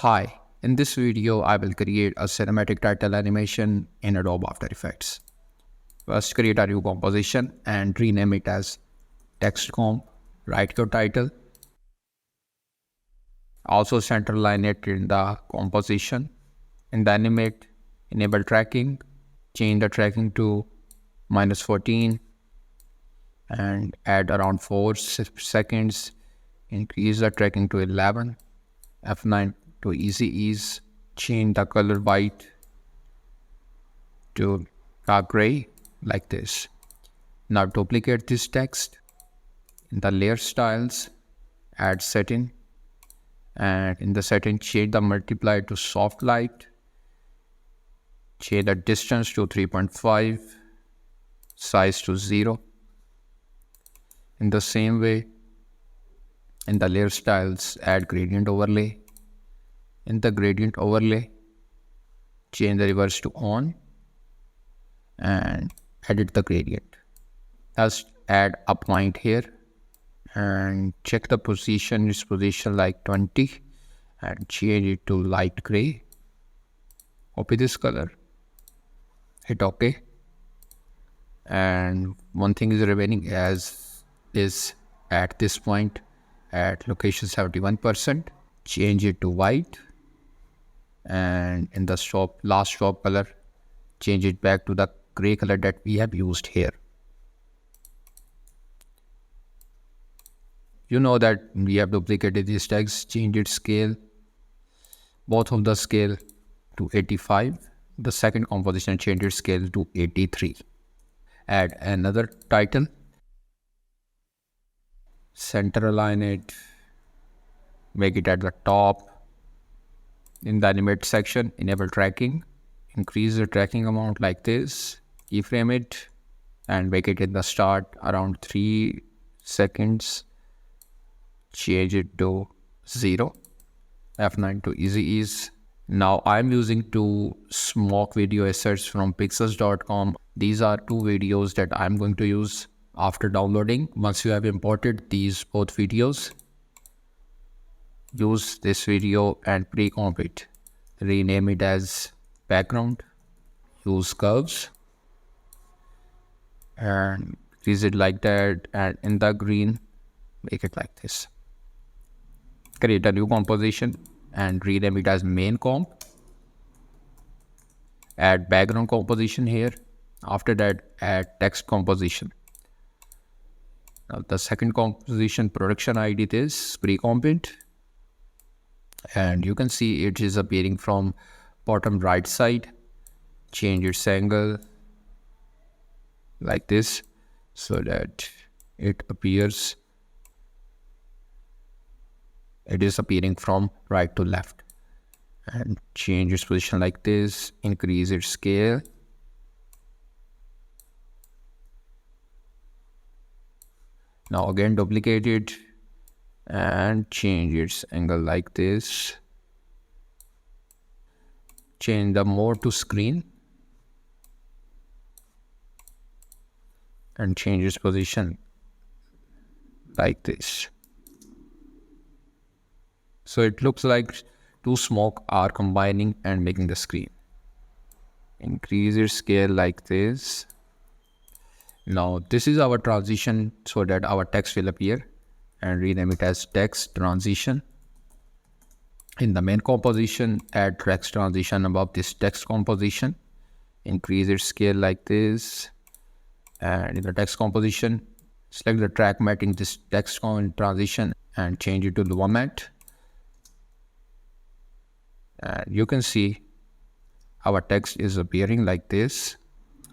Hi, in this video I will create a cinematic title animation in Adobe After Effects. First create a new composition and rename it as text comp. Write your title. Also centerline it in the composition. In the animate, enable tracking. Change the tracking to -14 and add around 4 seconds. Increase the tracking to 11. F9 to easy ease. Change the color white to dark gray like this. Now duplicate this text in the layer styles, add setting, and in the setting change the multiply to soft light, change the distance to 3.5, size to 0. In the same way, in the layer styles, add gradient overlay. In the gradient overlay, change the reverse to on and edit the gradient. Just add a point here and check the position, its position like 20 and change it to light gray. Copy this color, hit OK. And one thing is remaining as is at this point at location 71%, change it to white, and in the last swap color, change it back to the gray color that we have used here. You know that we have duplicated these tags, change its scale, both of the scale to 85. The second composition change its scale to 83. Add another title, center align it, make it at the top. In the animate section, enable tracking, increase the tracking amount like this, keyframe it and make it in the start around 3 seconds. Change it to 0. F9 to easy ease. Now I'm using two smoke video assets from pixels.com. These are two videos that I'm going to use after downloading. Once you have imported these both videos, use this video and pre-comp it. Rename it as background. Use curves and increase it like that, and in the green make it like this. Create a new composition and rename it as main comp. Add background composition here. After that, add text composition. Now the second composition production ID is pre-comp it, and you can see it is appearing from bottom right side. Change its angle like this so that it is appearing from right to left, and change its position like this, increase its scale. Now again duplicate it and change its angle like this. Change the mode to screen and change its position like this. So it looks like two smoke are combining and making the screen. Increase its scale like this. Now this is our transition so that our text will appear, and rename it as text transition. In the main composition, add text transition above this text composition. Increase its scale like this, and in the text composition, select the track matte in this text transition and change it to Lua matte. And you can see our text is appearing like this.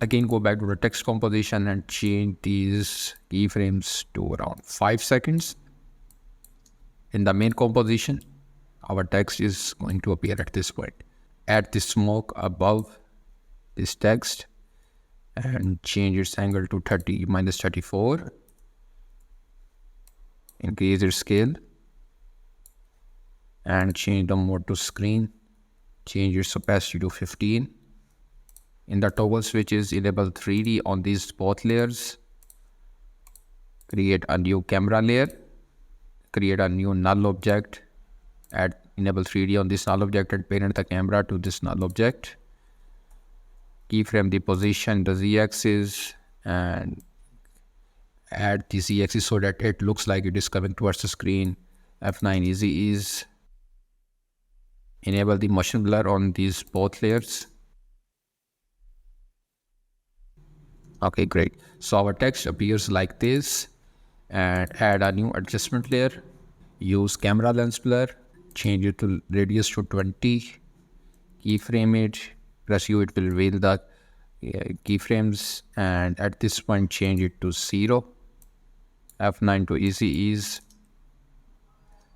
Again, go back to the text composition and change these keyframes to around 5 seconds. In the main composition, our text is going to appear at this point. Add the smoke above this text and change its angle to -34. Increase its scale and change the mode to screen. Change its opacity to 15. In the toggle switches, enable 3D on these both layers. Create a new camera layer. Create a new null object. Add Enable 3D on this null object and parent the camera to this null object. Keyframe the position, the z-axis, and add the z-axis so that it looks like it is coming towards the screen. F9 easy ease. Enable the motion blur on these both layers. Okay, great. So our text appears like this, and add a new adjustment layer. Use camera lens blur, change it to radius to 20, keyframe it, press U, it will reveal the keyframes, and at this point change it to 0, F9 to easy ease,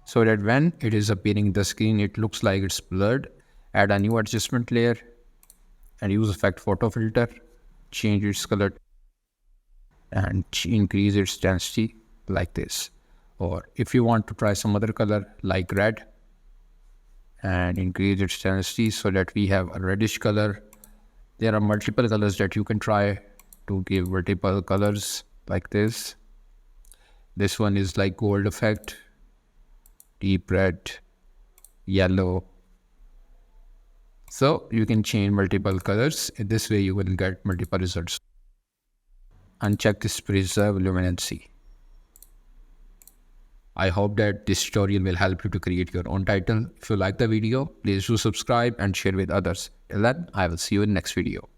so that when it is appearing in the screen it looks like it's blurred. Add a new adjustment layer and use effect photo filter, change its color and increase its density like this. Or if you want to try some other color like red, and increase its density so that we have a reddish color. There are multiple colors that you can try to give multiple colors like this. This one is like gold effect, deep red, yellow. So you can change multiple colors. In this way you will get multiple results. Uncheck this preserve luminancy. I hope that this tutorial will help you to create your own title. If you like the video, please do subscribe and share with others. Till then, I will see you in the next video.